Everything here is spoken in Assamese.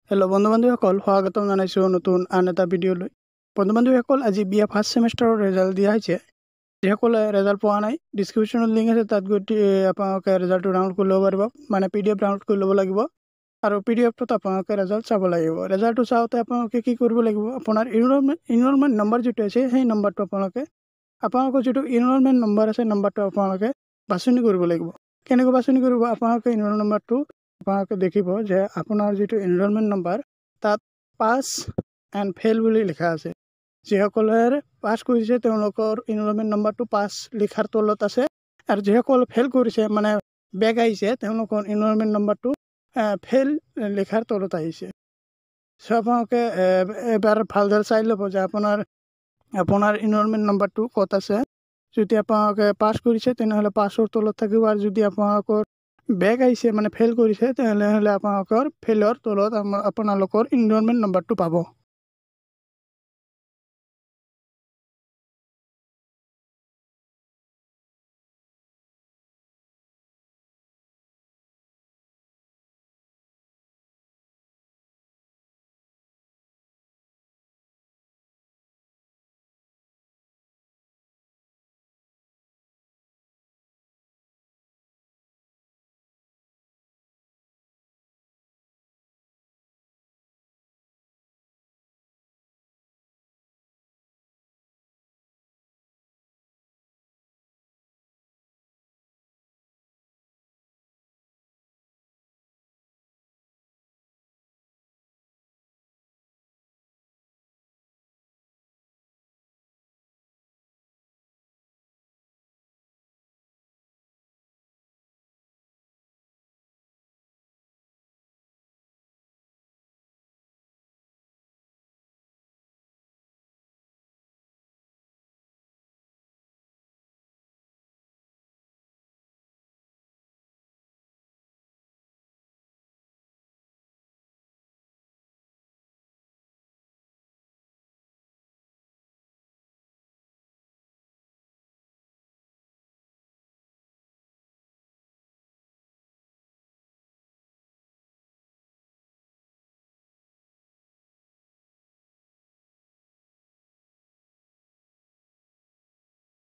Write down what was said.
হেল্ল' বন্ধু-বান্ধৱীসকল, স্বাগতম জনাইছোঁ নতুন আন এটা ভিডিঅ'লৈ। বন্ধু-বান্ধৱীসকল, আজি BA ফাৰ্ষ্ট ছেমিষ্টাৰৰ ৰেজাল্ট দিয়া হৈছে। যিসকলে ৰেজাল্ট পোৱা নাই, ডিছক্ৰিপশ্যনত লিংক আছে, তাত গৈ আপোনালোকে ৰেজাল্টটো ডাউনলোড কৰি ল'ব পাৰিব। মানে PDF ডাউনলোড কৰি ল'ব লাগিব আৰু PDFটোত আপোনালোকে ৰেজাল্ট চাব লাগিব। ৰেজাল্টটো চাওঁতে আপোনালোকে কি কৰিব লাগিব, আপোনাৰ ইনৰলমেণ্ট নম্বৰ যিটো আছে সেই নম্বৰটো আপোনালোকৰ যিটো ইনৰলমেণ্ট নম্বৰ আছে নম্বৰটো আপোনালোকে বাছনি কৰিব লাগিব। কেনেকৈ বাছনি কৰিব, আপোনালোকে ইনৰলমেণ্ট নম্বৰটো আপোনালোকে দেখিব যে আপোনাৰ যিটো এনৰলমেণ্ট নম্বৰ তাত পাছ এণ্ড ফেইল বুলি লিখা আছে। যিসকলে পাছ কৰিছে তেওঁলোকৰ এনৰলমেণ্ট নম্বৰটো পাছ লিখাৰ তলত আছে, আৰু যিসকল ফেইল কৰিছে মানে বেক আহিছে তেওঁলোকৰ এনৰলমেণ্ট নম্বৰটো ফেইল লিখাৰ তলত আহিছে। চ' আপোনালোকে এবাৰ ভালদৰে চাই ল'ব যে আপোনাৰ এনৰলমেণ্ট নম্বৰটো ক'ত আছে। যদি আপোনালোকে পাছ কৰিছে তেনেহ'লে পাছৰ তলত থাকিব, আৰু যদি আপোনালোকৰ বেক আহিছে মানে ফেইল কৰিছে তেনেহ'লে আপোনালোকৰ ফেইলৰ তলত আপোনালোকৰ এনৰলমেণ্ট নম্বৰটো পাব।